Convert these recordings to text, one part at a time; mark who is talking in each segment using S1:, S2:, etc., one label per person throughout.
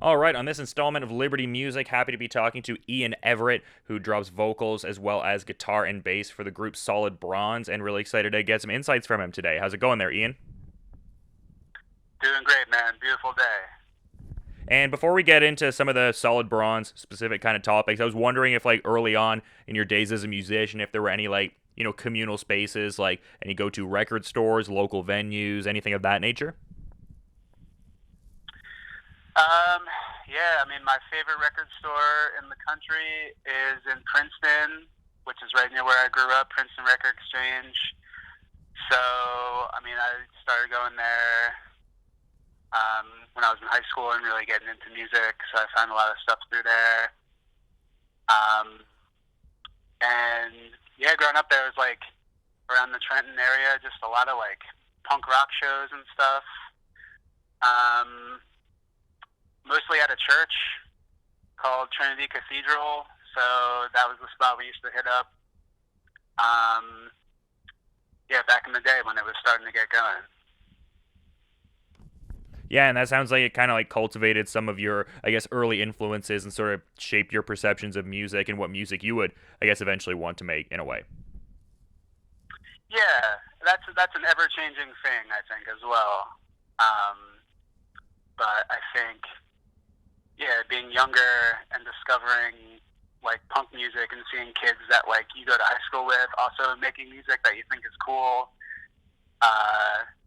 S1: All right, on this installment of Liberty Music, happy to be talking to Ian Everett, who drops vocals as well as guitar and bass for the group Solid Bronze, and really excited to get some insights from him today. How's it going there, Ian?
S2: Doing great, man. Beautiful day.
S1: And before we get into some of the Solid Bronze specific kind of topics, I was wondering if, like, early on in your days as a musician, if there were any, like, communal spaces, like any go-to record stores, local venues, anything of that nature.
S2: Um, yeah, I mean, my favorite record store in the country is in Princeton, which is right near where I grew up, Princeton Record Exchange. So, I mean, I started going there when I was in high school and really getting into music. So I found a lot of stuff through there. Um, and yeah, growing up there was like around the Trenton area, just a lot of like punk rock shows and stuff. Um, Mostly at a church called Trinity Cathedral. So that was the spot we used to hit up. Um, yeah, back in the day when it was starting to get going.
S1: Yeah, and that sounds like it kind of like cultivated some of your, I guess, early influences and sort of shaped your perceptions of music and what music you would, I guess, eventually want to make in a way.
S2: Yeah, that's an ever changing thing, I think, as well. But I think, yeah, being younger and discovering like punk music and seeing kids that like you go to high school with also making music that you think is cool.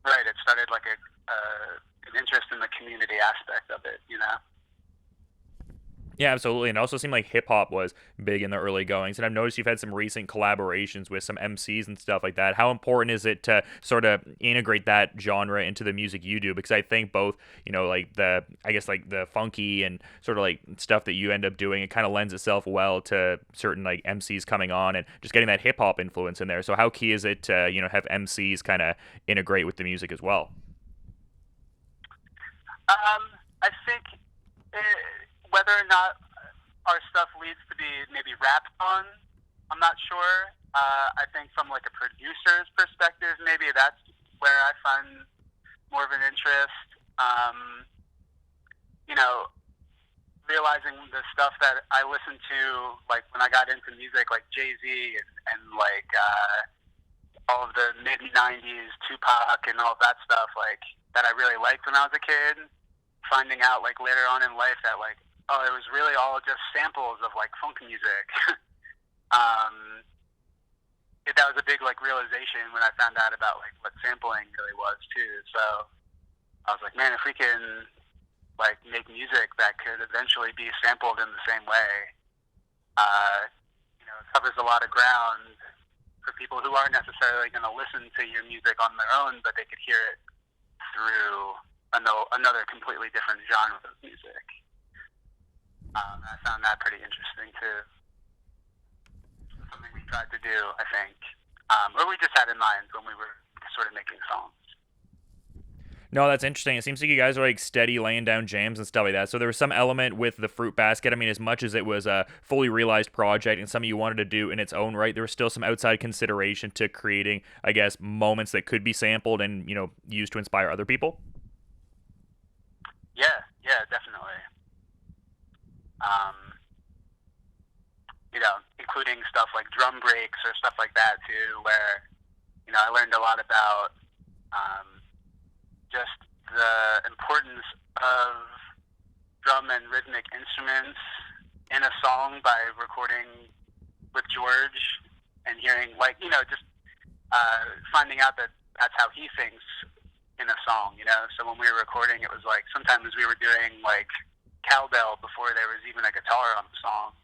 S2: Right, it started like an interest in the community aspect of it, you know.
S1: Yeah, absolutely. And it also seemed like hip hop was big in the early goings. And I've noticed you've had some recent collaborations with some MCs and stuff like that. How important is it to sort of integrate that genre into the music you do? Because I think both, like I guess like the funky and sort of like stuff that you end up doing, it kind of lends itself well to certain like MCs coming on and just getting that hip hop influence in there. So how key is it to, have MCs kind of integrate with the music as well?
S2: I think whether or not our stuff leads to be maybe rapped on, I'm not sure. I think from like a producer's perspective, maybe that's where I find more of an interest. You know, realizing the stuff that I listened to, like when I got into music, like Jay-Z and like all of the mid '90s Tupac and all of that stuff, like that I really liked when I was a kid. Finding out like later on in life that like, oh, it was really all just samples of like funk music. um, that was a big like realization when I found out about like what sampling really was too. So I was like, man, if we can like make music that could eventually be sampled in the same way, it covers a lot of ground for people who aren't necessarily going to listen to your music on their own, but they could hear it through another completely different genre of music. I found that pretty interesting too. Something we tried to do, I think, or we just had in mind when we were sort of making songs.
S1: No, that's interesting. It seems like you guys are like steady laying down jams and stuff like that. So there was some element with the fruit basket. I mean, as much as it was a fully realized project and something you wanted to do in its own right, there was still some outside consideration to creating, I guess, moments that could be sampled and used to inspire other people.
S2: Yeah, definitely. Um, Including stuff like drum breaks or stuff like that too, where I learned a lot about just the importance of drum and rhythmic instruments in a song by recording with George and hearing just finding out that that's how he thinks in a song. So when we were recording, it was like sometimes we were doing like cowbell before there was even a guitar on the song.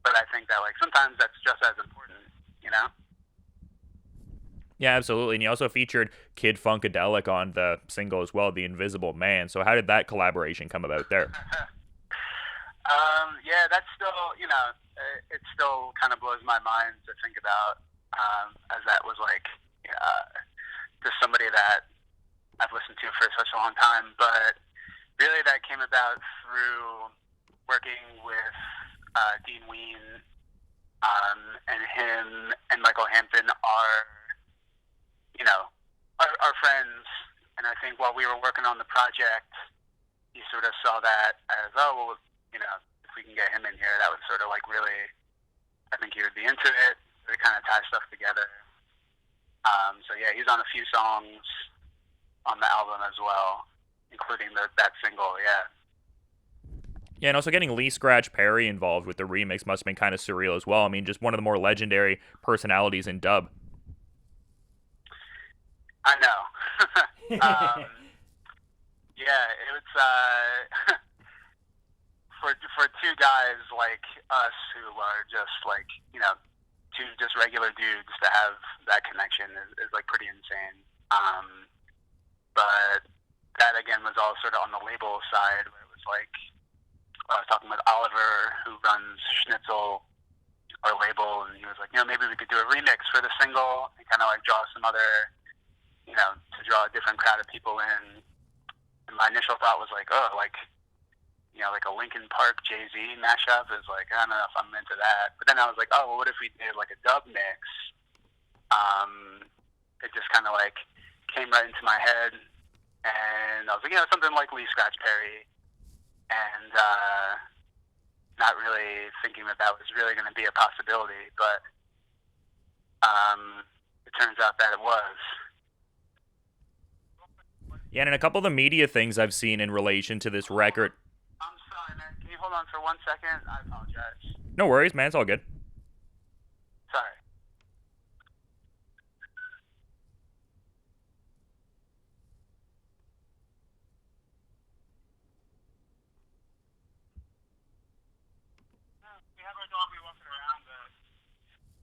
S2: But I think that like sometimes that's just as important.
S1: Yeah, absolutely. And you also featured Kid Funkadelic on the single as well, The Invisible Man. So how did that collaboration come about there?
S2: Yeah, that's still, it still kind of blows my mind to think about, as that was like just somebody that I've listened to for such a long time. But really, that came about through working with Dean Ween, and him and Michael Hampton are, our friends. And I think while we were working on the project, he sort of saw that as, oh, well, if we can get him in here, that would sort of like really, I think he would be into it. We kind of tie stuff together. So yeah, he's on a few songs on the album as well, including that single. Yeah.
S1: Yeah, and also getting Lee Scratch Perry involved with the remix must have been kind of surreal as well. I mean, just one of the more legendary personalities in dub.
S2: I know. um, yeah, it was for two guys like us who are just like two just regular dudes to have that connection is like pretty insane. But that again was all sort of on the label side, where it was like I was talking with Oliver, who runs Schnitzel, our label, and he was like, maybe we could do a remix for the single and kind of like draw some other, to draw a different crowd of people in. And my initial thought was like, oh, like a Linkin Park Jay-Z mashup is like, I don't know if I'm into that. But then I was like, oh, well, what if we did like a dub mix? It just kind of like came right into my head, and I was like, something like Lee Scratch Perry, and not really thinking that was really going to be a possibility, but it turns out that it was.
S1: Yeah, and in a couple of the media things I've seen in relation to this record.
S2: I'm sorry, man. Can you hold on for 1 second? I apologize.
S1: No worries, man. It's all good.
S2: Sorry. We have our dog. We walking around.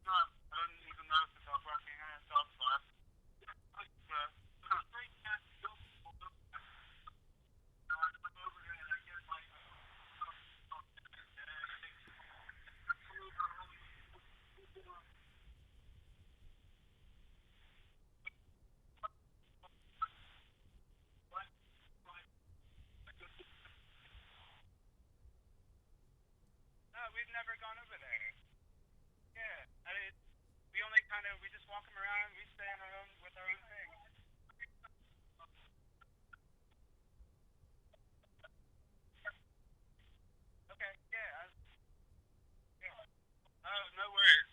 S2: No, I didn't even notice the dog barking. It's dog bark. No, we've never gone over there. Yeah, we just walk them around. We stay on our own with our own thing. Okay, yeah. Oh, no worries.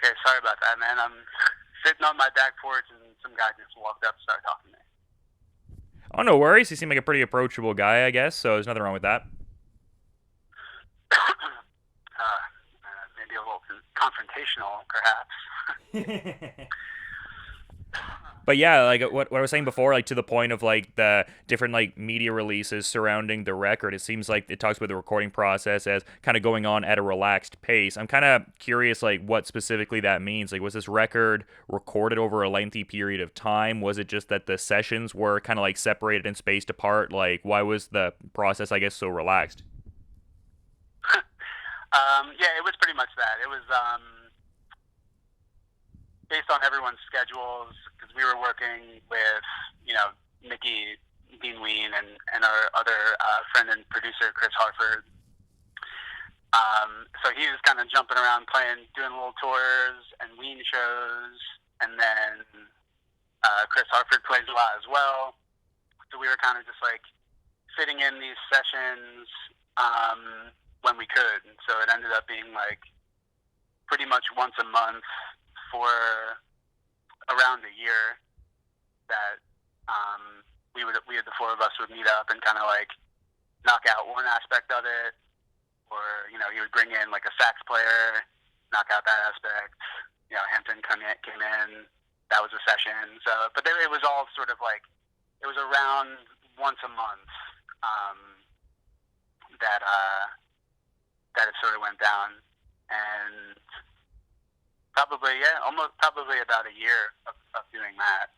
S2: Okay, sorry about that, man. I'm sitting on my back porch, and some guy just walked up and started talking to me.
S1: Oh, no worries. He seemed like a pretty approachable guy, I guess, so there's nothing wrong with that.
S2: Maybe a little confrontational, perhaps.
S1: But yeah, like what I was saying before, like to the point of like the different like media releases surrounding the record, it seems like it talks about the recording process as kind of going on at a relaxed pace. I'm kind of curious, like what specifically that means. Like, was this record recorded over a lengthy period of time? Was it just that the sessions were kind of like separated and spaced apart? Like, why was the process, I guess, so relaxed?
S2: Yeah, it was pretty much that. It was based on everyone's schedules, because we were working with, Mickey, Dean Ween, and our other friend and producer, Chris Harford. So he was kind of jumping around doing little tours and Ween shows, and then Chris Harford plays a lot as well. So we were kind of just like fitting in these sessions when we could. And so it ended up being like pretty much once a month for around a year that the four of us would meet up and kind of like knock out one aspect of it, or he would bring in like a sax player, knock out that aspect. Hampton came in, that was a session. So, but it was all sort of like it was around once a month that it sort of went down, and probably about a year of doing that.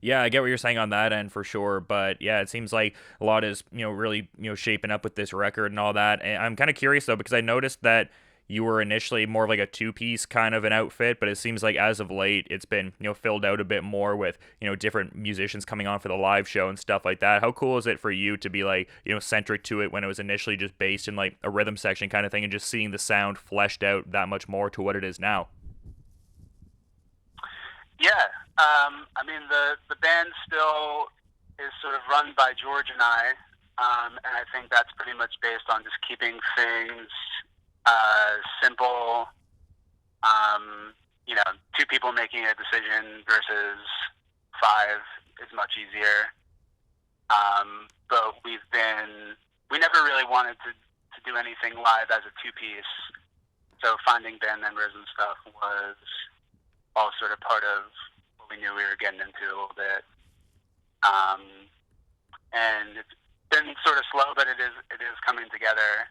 S1: Yeah, I get what you're saying on that end for sure, but yeah, it seems like a lot is really shaping up with this record and all that. And I'm kind of curious though, because I noticed that you were initially more of like a two-piece kind of an outfit, but it seems like as of late it's been filled out a bit more with different musicians coming on for the live show and stuff like that. How cool is it for you to be like centric to it when it was initially just based in like a rhythm section kind of thing, and just seeing the sound fleshed out that much more to what it is now?
S2: Yeah, I mean, the band still is sort of run by George and I, and I think that's pretty much based on just keeping things simple. You know, two people making a decision versus five is much easier. But we never really wanted to do anything live as a two-piece. So finding band members and stuff was all sort of part of what we knew we were getting into a little bit. And it's been sort of slow, but it is coming together.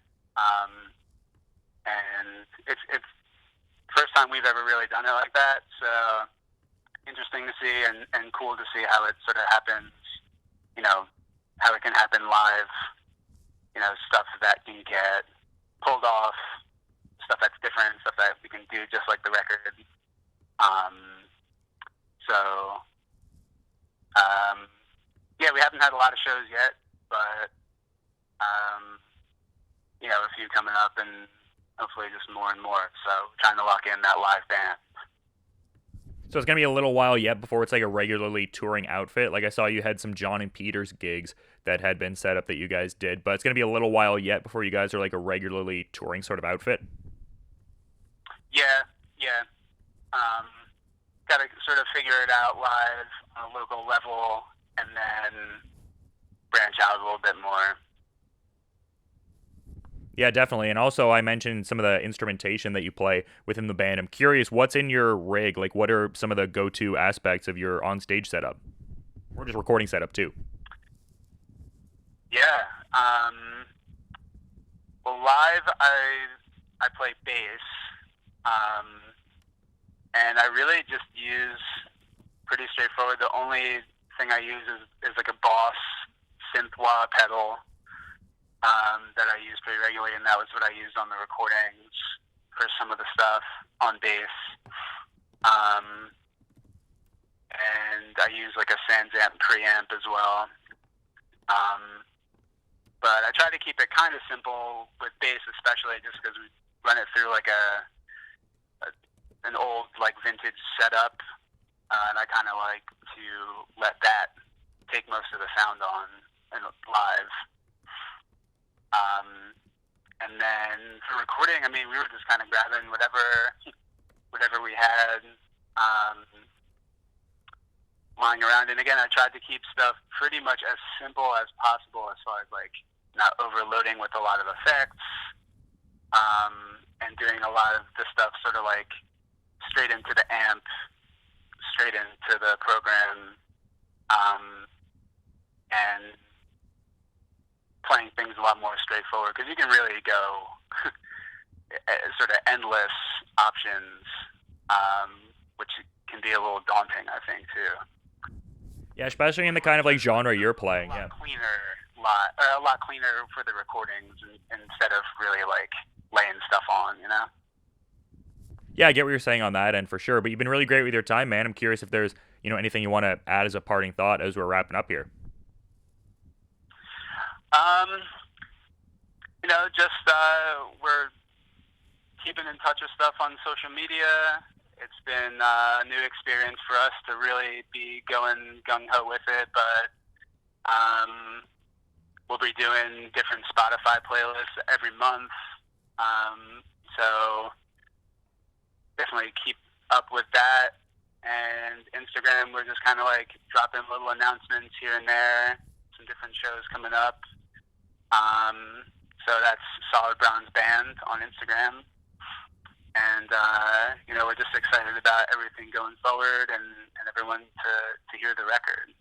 S2: And it's first time we've ever really done it like that. So interesting to see and cool to see how it sort of happens, you know, how it can happen live, you know, stuff that can get pulled off, stuff that's different, stuff that we can do just like the record. Yeah, we haven't had a lot of shows yet, but, you know, a few coming up and hopefully just more and more. So trying to lock in that live band.
S1: So it's going to be a little while yet before it's like a regularly touring outfit. Like I saw you had some John and Peters gigs that had been set up that you guys did, but it's going to be a little while yet before you guys are like a regularly touring sort of outfit.
S2: Yeah. Got to sort of figure it out live on a local level and then branch out a little bit more.
S1: Yeah, definitely. And also, I mentioned some of the instrumentation that you play within the band. I'm curious, what's in your rig? Like, what are some of the go-to aspects of your on-stage setup? Or just recording setup, too?
S2: Yeah. Well, live, I play bass. And I really just use pretty straightforward. The only thing I use is like a Boss synth wah pedal that I use pretty regularly, and that was what I used on the recordings for some of the stuff on bass. And I use like a Sansamp preamp as well. But I try to keep it kind of simple with bass, especially just because we run it through like an old like vintage setup, and I kind of like to let that take most of the sound on and live. And then for recording, I mean, we were just kind of grabbing whatever we had lying around. And again, I tried to keep stuff pretty much as simple as possible, as far as like not overloading with a lot of effects, and doing a lot of the stuff sort of like straight into the amp, straight into the program, and playing things a lot more straightforward, because you can really go sort of endless options, which can be a little daunting, I think, too.
S1: Yeah, especially in the kind of like genre you're playing. Yeah.
S2: A lot cleaner for the recordings instead of really like laying stuff on, you know?
S1: Yeah, I get what you're saying on that end for sure, but you've been really great with your time, man. I'm curious if there's, anything you want to add as a parting thought as we're wrapping up here.
S2: Just we're keeping in touch with stuff on social media. It's been a new experience for us to really be going gung-ho with it, but we'll be doing different Spotify playlists every month. So definitely keep up with that. And Instagram, we're just kind of like dropping little announcements here and there, some different shows coming up. So that's Solid Brown's Band on Instagram. And, we're just excited about everything going forward and everyone to hear the record.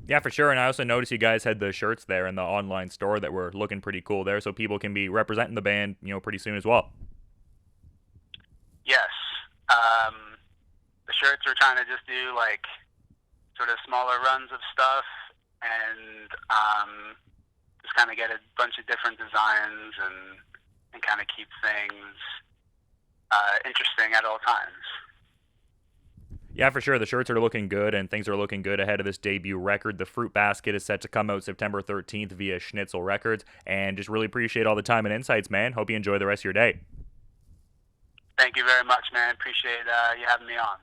S1: Yeah, for sure. And I also noticed you guys had the shirts there in the online store that were looking pretty cool there, so people can be representing the band, pretty soon as well.
S2: Yes. The shirts we're trying to just do like sort of smaller runs of stuff and just kind of get a bunch of different designs and kind of keep things interesting at all times.
S1: Yeah, for sure. The shirts are looking good, and things are looking good ahead of this debut record. The Fruit Basket is set to come out September 13th via Schnitzel Records, and just really appreciate all the time and insights, man. Hope you enjoy the rest of your day.
S2: Thank you very much, man. Appreciate you having me on.